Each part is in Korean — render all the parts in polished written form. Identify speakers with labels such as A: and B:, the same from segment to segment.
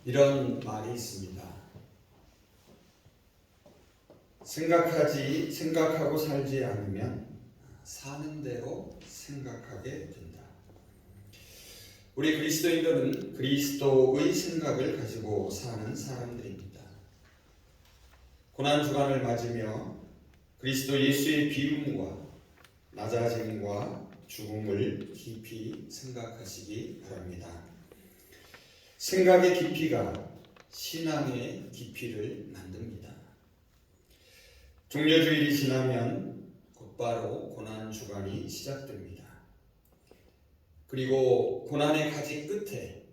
A: 이런 말이 있습니다. 생각하고 살지 않으면 사는 대로 생각하게 된다. 우리 그리스도인들은 그리스도의 생각을 가지고 사는 사람들입니다. 고난주간을 맞으며 그리스도 예수의 비움과 낮아짐과 죽음을 깊이 생각하시기 바랍니다. 생각의 깊이가 신앙의 깊이를 만듭니다. 종려주일이 지나면 곧바로 고난주간이 시작됩니다. 그리고 고난의 가지 끝에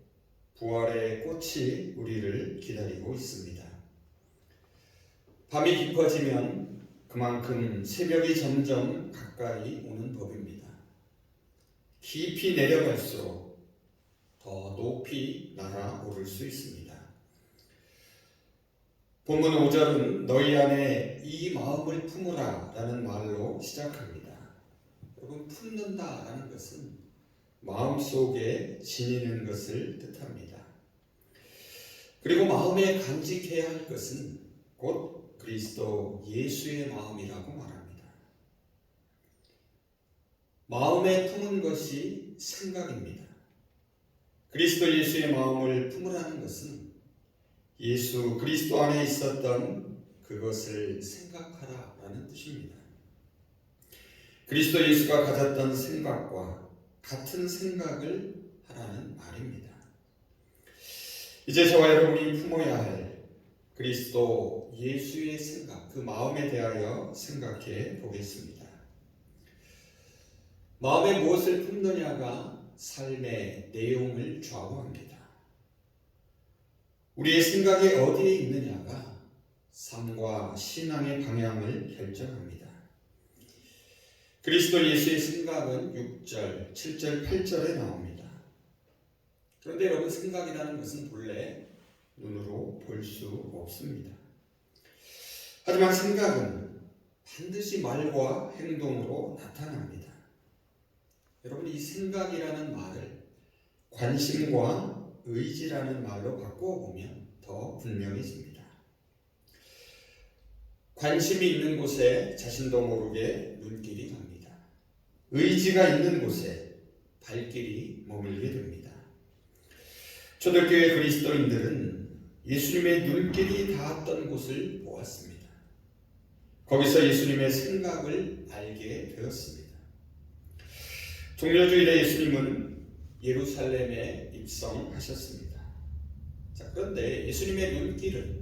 A: 부활의 꽃이 우리를 기다리고 있습니다. 밤이 깊어지면 그만큼 새벽이 점점 가까이 오는 법입니다. 깊이 내려갈수록 더 높이 날아오를 수 있습니다. 본문 5절은 너희 안에 이 마음을 품으라 라는 말로 시작합니다. 여러분, 품는다 라는 것은 마음속에 지니는 것을 뜻합니다. 그리고 마음에 간직해야 할 것은 곧 그리스도 예수의 마음이라고 말합니다. 마음에 품은 것이 생각입니다. 그리스도 예수의 마음을 품으라는 것은 예수 그리스도 안에 있었던 그것을 생각하라 라는 뜻입니다. 그리스도 예수가 가졌던 생각과 같은 생각을 하라는 말입니다. 이제 저와 여러분이 품어야 할 그리스도 예수의 생각, 그 마음에 대하여 생각해 보겠습니다. 마음에 무엇을 품느냐가 삶의 내용을 좌우합니다. 우리의 생각이 어디에 있느냐가 삶과 신앙의 방향을 결정합니다. 그리스도 예수의 생각은 6절, 7절, 8절에 나옵니다. 그런데 여러분, 생각이라는 것은 본래 눈으로 볼 수 없습니다. 하지만 생각은 반드시 말과 행동으로 나타납니다. 여러분, 이 생각이라는 말을 관심과 의지라는 말로 바꿔보면 더 분명해집니다. 관심이 있는 곳에 자신도 모르게 눈길이 갑니다. 의지가 있는 곳에 발길이 머물게 됩니다. 초대교회 그리스도인들은 예수님의 눈길이 닿았던 곳을 보았습니다. 거기서 예수님의 생각을 알게 되었습니다. 종려주일에 예수님은 예루살렘에 입성하셨습니다. 자, 그런데 예수님의 눈길은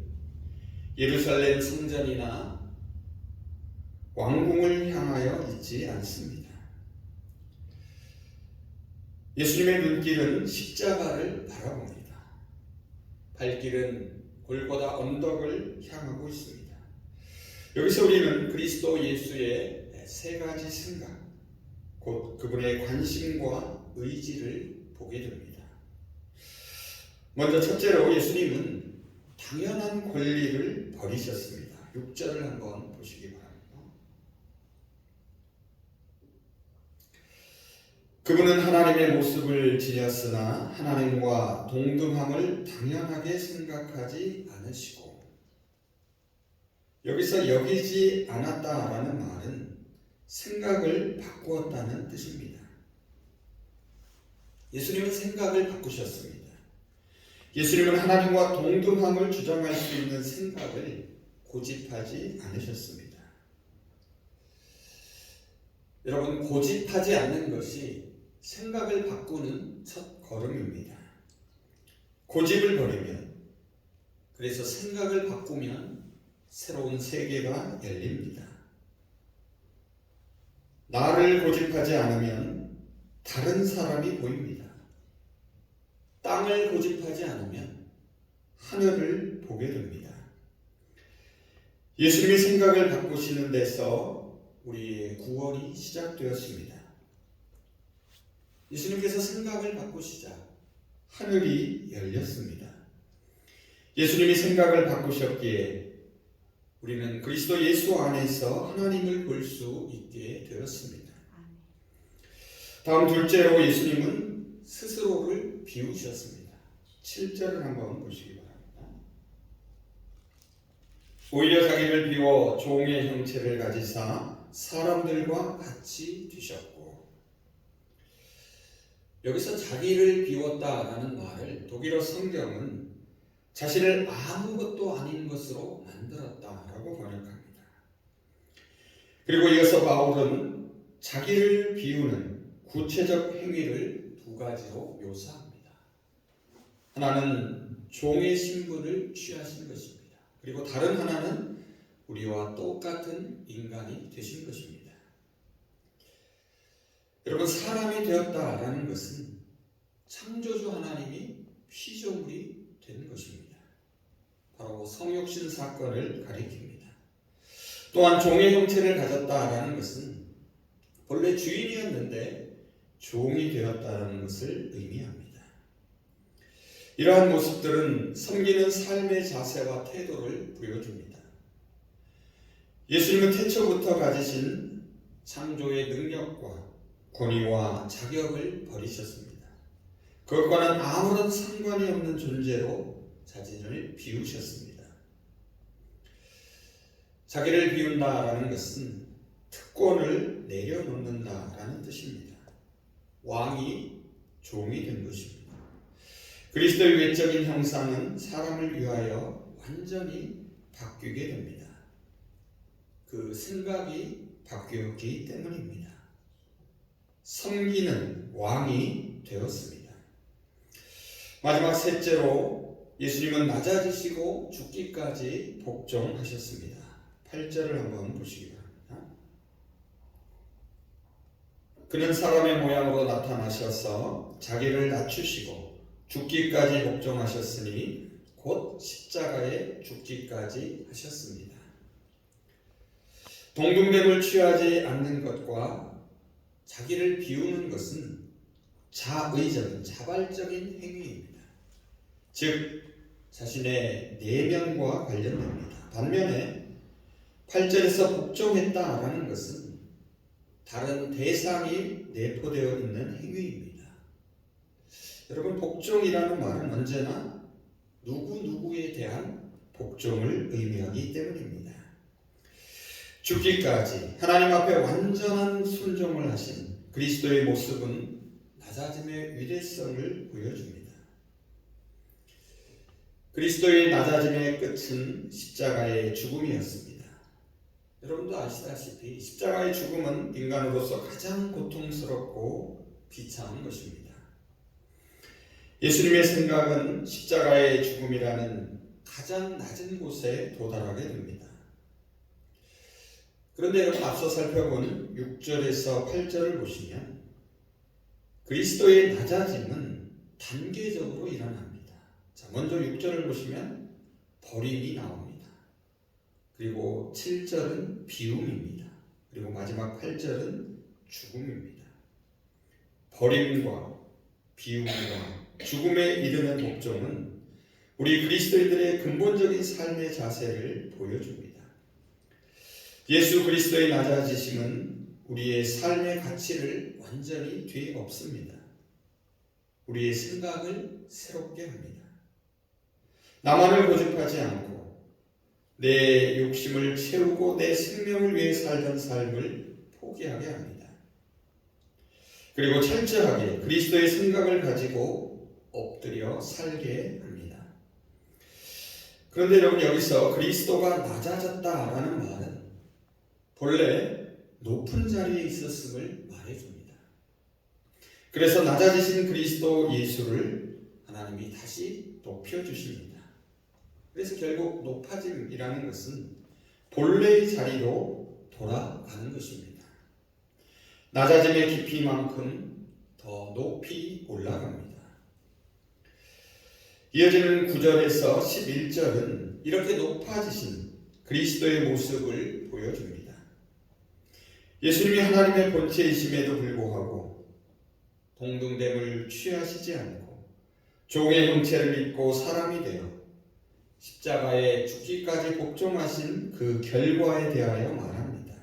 A: 예루살렘 성전이나 왕궁을 향하여 있지 않습니다. 예수님의 눈길은 십자가를 바라봅니다. 발길은 골고다 언덕을 향하고 있습니다. 여기서 우리는 그리스도 예수의 세 가지 생각, 곧 그분의 관심과 의지를 보게 됩니다. 먼저 첫째로 예수님은 당연한 권리를 버리셨습니다. 6절을 한번 보시기 바랍니다. 그분은 하나님의 모습을 지녔으나 하나님과 동등함을 당연하게 생각하지 않으시고, 여기서 여기지 않았다라는 말은 생각을 바꾸었다는 뜻입니다. 예수님은 생각을 바꾸셨습니다. 예수님은 하나님과 동등함을 주장할 수 있는 생각을 고집하지 않으셨습니다. 여러분, 고집하지 않는 것이 생각을 바꾸는 첫 걸음입니다. 고집을 버리면, 그래서 생각을 바꾸면 새로운 세계가 열립니다. 나를 고집하지 않으면 다른 사람이 보입니다. 땅을 고집하지 않으면 하늘을 보게 됩니다. 예수님이 생각을 바꾸시는 데서 우리의 구원이 시작되었습니다. 예수님께서 생각을 바꾸시자 하늘이 열렸습니다. 예수님이 생각을 바꾸셨기에 우리는 그리스도 예수 안에서 하나님을 볼 수 있게 되었습니다. 다음 둘째로 예수님은 스스로를 비우셨습니다. 7절을 한번 보시기 바랍니다. 오히려 자기를 비워 종의 형체를 가지사 사람들과 같이 되셨고, 여기서 자기를 비웠다라는 말을 독일어 성경은 자신을 아무것도 아닌 것으로 만들었다라고 번역합니다. 그리고 이어서 바울은 자기를 비우는 구체적 행위를 두 가지로 묘사합니다. 하나는 종의 신분을 취하신 것입니다. 그리고 다른 하나는 우리와 똑같은 인간이 되신 것입니다. 여러분, 사람이 되었다라는 것은 창조주 하나님이 피조물이 된 것입니다. 바로 성육신 사건을 가리킵니다. 또한 종의 형체를 가졌다라는 것은 본래 주인이었는데 종이 되었다는 것을 의미합니다. 이러한 모습들은 섬기는 삶의 자세와 태도를 보여줍니다. 예수님은 태초부터 가지신 창조의 능력과 권위와 자격을 버리셨습니다. 그것과는 아무런 상관이 없는 존재로 자신을 비우셨습니다. 자기를 비운다라는 것은 특권을 내려놓는다라는 뜻입니다. 왕이 종이 된 것입니다. 그리스도의 외적인 형상은 사람을 위하여 완전히 바뀌게 됩니다. 그 생각이 바뀌었기 때문입니다. 섬기는 왕이 되었습니다. 마지막 셋째로 예수님은 낮아지시고 죽기까지 복종하셨습니다. 8절을 한번 보시기 바랍니다. 그는 사람의 모양으로 나타나셔서 자기를 낮추시고 죽기까지 복종하셨으니 곧 십자가에 죽기까지 하셨습니다. 동등됨을 취하지 않는 것과 자기를 비우는 것은 자의적인, 자발적인 행위입니다. 즉 자신의 내면과 관련됩니다. 반면에 8절에서 복종했다라는 것은 다른 대상이 내포되어 있는 행위입니다. 여러분, 복종이라는 말은 언제나 누구누구에 대한 복종을 의미하기 때문입니다. 죽기까지 하나님 앞에 완전한 순종을 하신 그리스도의 모습은 낮아짐의 위대성을 보여줍니다. 그리스도의 낮아짐의 끝은 십자가의 죽음이었습니다. 여러분도 아시다시피 십자가의 죽음은 인간으로서 가장 고통스럽고 비참한 것입니다. 예수님의 생각은 십자가의 죽음이라는 가장 낮은 곳에 도달하게 됩니다. 그런데 여러분, 앞서 살펴본 6절에서 8절을 보시면 그리스도의 낮아짐은 단계적으로 일어납니다. 자, 먼저 6절을 보시면 버림이 나옵니다. 그리고 7절은 비움입니다. 그리고 마지막 8절은 죽음입니다. 버림과 비움과 죽음에 이르는 복종은 우리 그리스도인들의 근본적인 삶의 자세를 보여줍니다. 예수 그리스도의 낮아지심은 우리의 삶의 가치를 완전히 뒤엎습니다. 우리의 생각을 새롭게 합니다. 나만을 고집하지 않고 내 욕심을 채우고 내 생명을 위해 살던 삶을 포기하게 합니다. 그리고 철저하게 그리스도의 생각을 가지고 엎드려 살게 합니다. 그런데 여러분, 여기서 그리스도가 낮아졌다라는 말은 본래 높은 자리에 있었음을 말해줍니다. 그래서 낮아지신 그리스도 예수를 하나님이 다시 높여주십니다. 그래서 결국 높아짐이라는 것은 본래의 자리로 돌아가는 것입니다. 낮아짐의 깊이만큼 더 높이 올라갑니다. 이어지는 9절에서 11절은 이렇게 높아지신 그리스도의 모습을 보여줍니다. 예수님이 하나님의 본체이심에도 불구하고 동등됨을 취하시지 않고 종의 형체를 입고 사람이 되어 십자가에 죽기까지 복종하신 그 결과에 대하여 말합니다.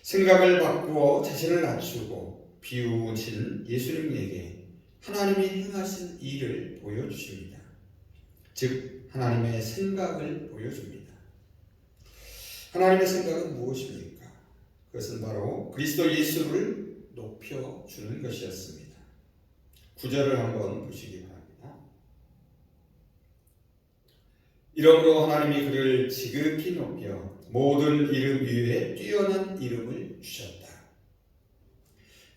A: 생각을 바꾸어 자신을 낮추고 비우신 예수님에게 하나님이 행하신 일을 보여주십니다. 즉 하나님의 생각을 보여줍니다. 하나님의 생각은 무엇입니까? 그것은 바로 그리스도 예수를 높여주는 것이었습니다. 9절을 한번 보시기 바랍니다. 이러므로 하나님이 그를 지극히 높여 모든 이름 위에 뛰어난 이름을 주셨다.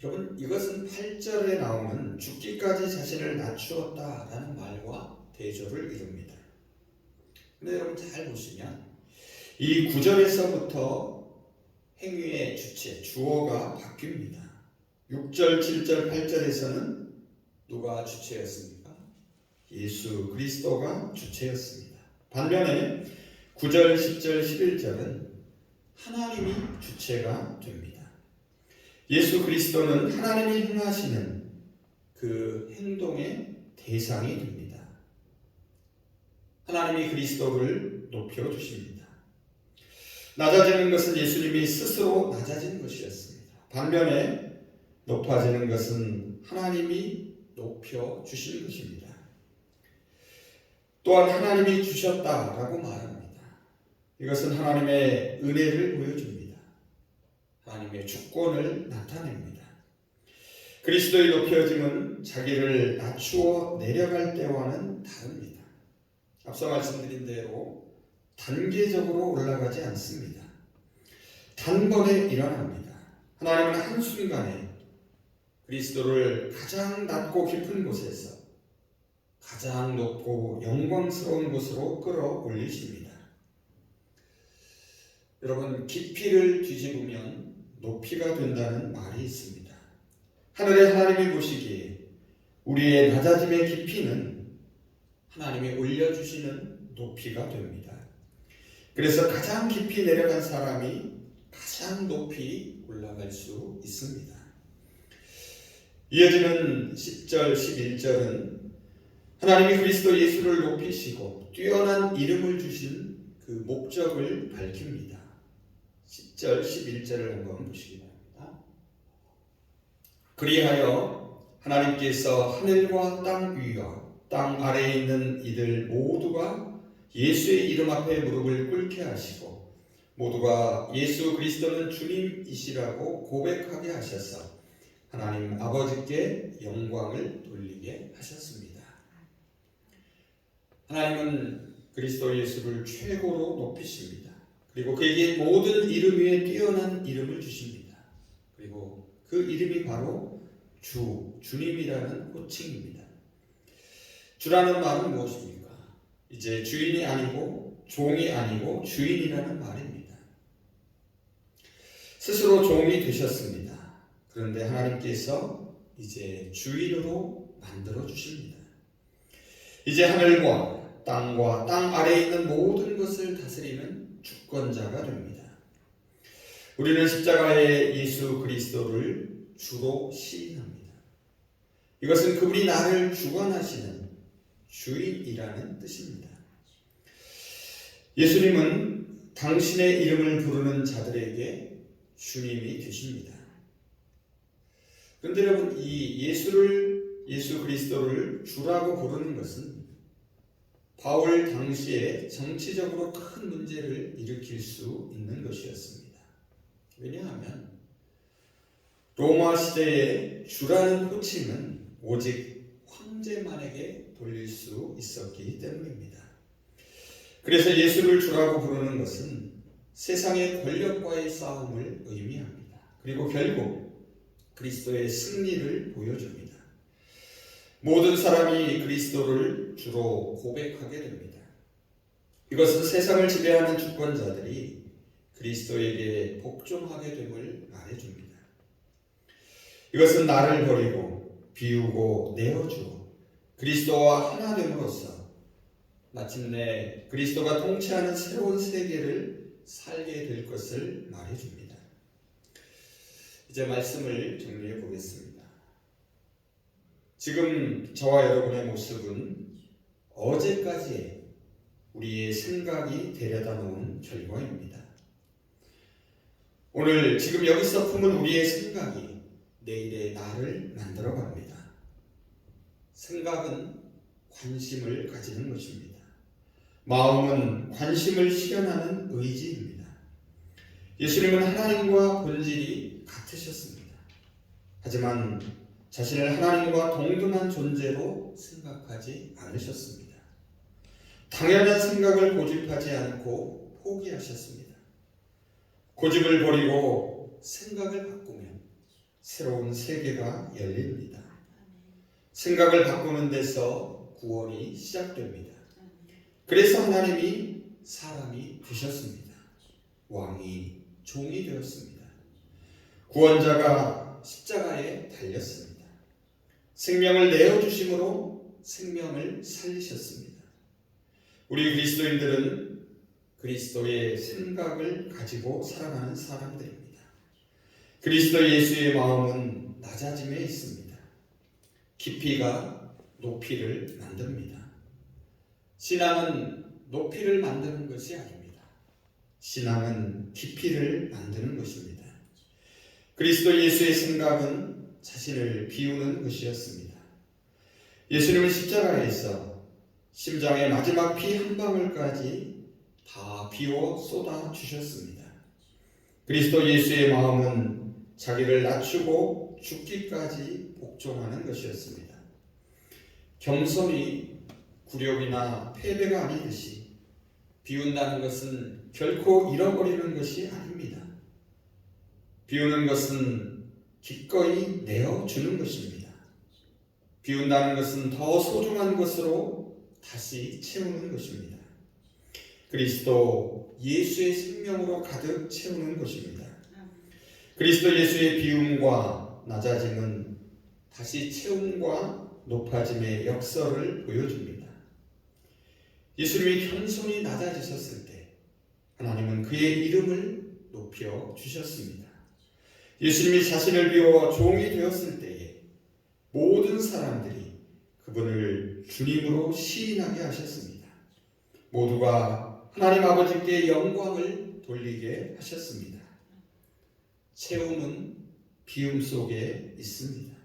A: 여러분, 이것은 8절에 나오는 죽기까지 자신을 낮추었다라는 말과 대조를 이룹니다. 그런데 여러분 잘 보시면 이 9절에서부터 행위의 주체, 주어가 바뀝니다. 6절, 7절, 8절에서는 누가 주체였습니까? 예수 그리스도가 주체였습니다. 반면에 9절, 10절, 11절은 하나님이 주체가 됩니다. 예수 그리스도는 하나님이 행하시는 그 행동의 대상이 됩니다. 하나님이 그리스도를 높여주십니다. 낮아지는 것은 예수님이 스스로 낮아진 것이었습니다. 반면에 높아지는 것은 하나님이 높여주신 것입니다. 또한 하나님이 주셨다라고 말합니다. 이것은 하나님의 은혜를 보여줍니다. 하나님의 주권을 나타냅니다. 그리스도의 높여짐은 자기를 낮추어 내려갈 때와는 다릅니다. 앞서 말씀드린 대로 단계적으로 올라가지 않습니다. 단번에 일어납니다. 하나님은 한순간에 그리스도를 가장 낮고 깊은 곳에서 가장 높고 영광스러운 곳으로 끌어올리십니다. 여러분, 깊이를 뒤집으면 높이가 된다는 말이 있습니다. 하늘의 하나님이 보시기에 우리의 낮아짐의 깊이는 하나님이 올려주시는 높이가 됩니다. 그래서 가장 깊이 내려간 사람이 가장 높이 올라갈 수 있습니다. 이어지는 10절, 11절은 하나님이 그리스도 예수를 높이시고 뛰어난 이름을 주신 그 목적을 밝힙니다. 10절, 11절을 한번 보시기 바랍니다. 그리하여 하나님께서 하늘과 땅 위와 땅 아래에 있는 이들 모두가 예수의 이름 앞에 무릎을 꿇게 하시고 모두가 예수 그리스도는 주님이시라고 고백하게 하셔서 하나님 아버지께 영광을 돌리게 하셨습니다. 하나님은 그리스도 예수를 최고로 높이십니다. 그리고 그에게 모든 이름 위에 뛰어난 이름을 주십니다. 그리고 그 이름이 바로 주님이라는 호칭입니다. 주라는 말은 무엇입니까? 이제 주인이 아니고 종이 아니고 주인이라는 말입니다. 스스로 종이 되셨습니다. 그런데 하나님께서 이제 주인으로 만들어 주십니다. 이제 하늘과 땅과 땅 아래에 있는 모든 것을 다스리는 주권자가 됩니다. 우리는 십자가의 예수 그리스도를 주로 시인합니다. 이것은 그분이 나를 주관하시는 주인이라는 뜻입니다. 예수님은 당신의 이름을 부르는 자들에게 주님이 되십니다. 그런데 여러분, 이 예수 그리스도를 주라고 부르는 것은 바울 당시에 정치적으로 큰 문제를 일으킬 수 있는 것이었습니다. 왜냐하면 로마 시대에 주라는 호칭은 오직 황제만에게 돌릴 수 있었기 때문입니다. 그래서 예수를 주라고 부르는 것은 세상의 권력과의 싸움을 의미합니다. 그리고 결국 그리스도의 승리를 보여줍니다. 모든 사람이 그리스도를 주로 고백하게 됩니다. 이것은 세상을 지배하는 주권자들이 그리스도에게 복종하게 됨을 말해줍니다. 이것은 나를 버리고 비우고 내어주어 그리스도와 하나 됨으로써 마침내 그리스도가 통치하는 새로운 세계를 살게 될 것을 말해줍니다. 이제 말씀을 정리해 보겠습니다. 지금 저와 여러분의 모습은 어제까지의 우리의 생각이 데려다 놓은 결과입니다. 오늘 지금 여기서 품은 우리의 생각이 내일의 나를 만들어 갑니다. 생각은 관심을 가지는 것입니다. 마음은 관심을 실현하는 의지입니다. 예수님은 하나님과 본질이 같으셨습니다. 하지만 자신을 하나님과 동등한 존재로 생각하지 않으셨습니다. 당연한 생각을 고집하지 않고 포기하셨습니다. 고집을 버리고 생각을 바꾸면 새로운 세계가 열립니다. 생각을 바꾸는 데서 구원이 시작됩니다. 그래서 하나님이 사람이 되셨습니다. 왕이 종이 되었습니다. 구원자가 십자가에 달렸습니다. 생명을 내어주심으로 생명을 살리셨습니다. 우리 그리스도인들은 그리스도의 생각을 가지고 살아가는 사람들입니다. 그리스도 예수의 마음은 낮아짐에 있습니다. 깊이가 높이를 만듭니다. 신앙은 높이를 만드는 것이 아닙니다. 신앙은 깊이를 만드는 것입니다. 그리스도 예수의 생각은 자신을 비우는 것이었습니다. 예수님은 십자가에서 심장의 마지막 피 한 방울까지 다 비워 쏟아 주셨습니다. 그리스도 예수의 마음은 자기를 낮추고 죽기까지 복종하는 것이었습니다. 겸손이 굴욕이나 패배가 아니듯이 비운다는 것은 결코 잃어버리는 것이 아닙니다. 비우는 것은 기꺼이 내어주는 것입니다. 비운다는 것은 더 소중한 것으로 다시 채우는 것입니다. 그리스도 예수의 생명으로 가득 채우는 것입니다. 그리스도 예수의 비움과 낮아짐은 다시 채움과 높아짐의 역설을 보여줍니다. 예수님이 겸손히 낮아지셨을 때 하나님은 그의 이름을 높여 주셨습니다. 예수님이 자신을 비워 종이 되었을 때에 모든 사람들이 그분을 주님으로 시인하게 하셨습니다. 모두가 하나님 아버지께 영광을 돌리게 하셨습니다. 채움은 비움 속에 있습니다.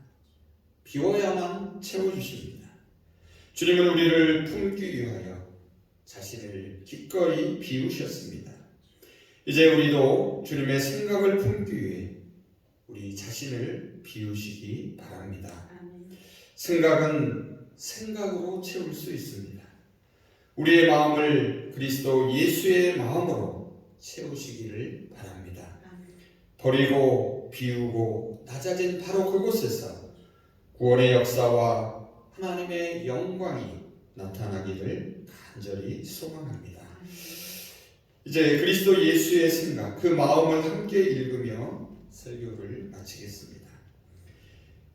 A: 비워야만 채워주십니다. 주님은 우리를 품기 위하여 자신을 기꺼이 비우셨습니다. 이제 우리도 주님의 생각을 품기 위해 우리 자신을 비우시기 바랍니다. 생각은 생각으로 채울 수 있습니다. 우리의 마음을 그리스도 예수의 마음으로 채우시기를 바랍니다. 버리고 비우고 낮아진 바로 그곳에서 구원의 역사와 하나님의 영광이 나타나기를 간절히 소망합니다. 이제 그리스도 예수의 생각, 그 마음을 함께 읽으며 설교를 마치겠습니다.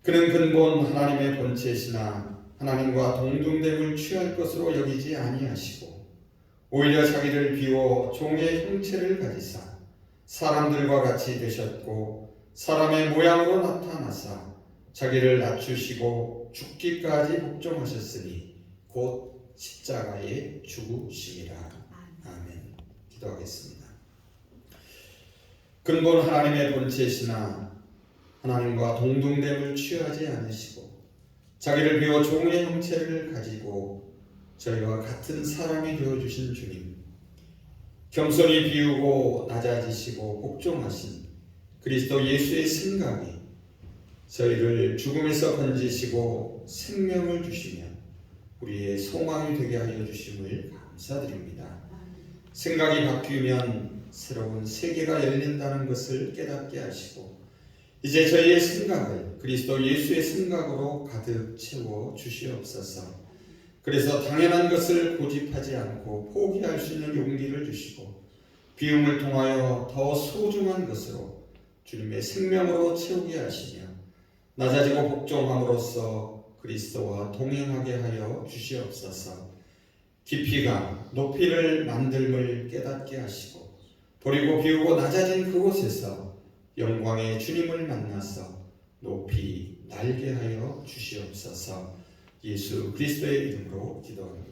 A: 그는 근본 하나님의 본체시나 하나님과 동등됨을 취할 것으로 여기지 아니하시고 오히려 자기를 비워 종의 형체를 가지사 사람들과 같이 되셨고 사람의 모양으로 나타나사 자기를 낮추시고 죽기까지 복종하셨으니 곧 십자가에 죽으시리라. 아멘. 기도하겠습니다. 근본 하나님의 본체시나 하나님과 동등됨을 취하지 않으시고 자기를 비워 종의 형체를 가지고 저희와 같은 사람이 되어주신 주님, 겸손히 비우고 낮아지시고 복종하신 그리스도 예수의 생각이 저희를 죽음에서 건지시고 생명을 주시며 우리의 소망이 되게 하여 주심을 감사드립니다. 생각이 바뀌면 새로운 세계가 열린다는 것을 깨닫게 하시고 이제 저희의 생각을 그리스도 예수의 생각으로 가득 채워 주시옵소서. 그래서 당연한 것을 고집하지 않고 포기할 수 있는 용기를 주시고 비움을 통하여 더 소중한 것으로 주님의 생명으로 채우게 하시며 낮아지고 복종함으로써 그리스도와 동행하게 하여 주시옵소서. 깊이가 높이를 만듦을 깨닫게 하시고 버리고 비우고 낮아진 그곳에서 영광의 주님을 만나서 높이 날게 하여 주시옵소서. 예수 그리스도의 이름으로 기도합니다.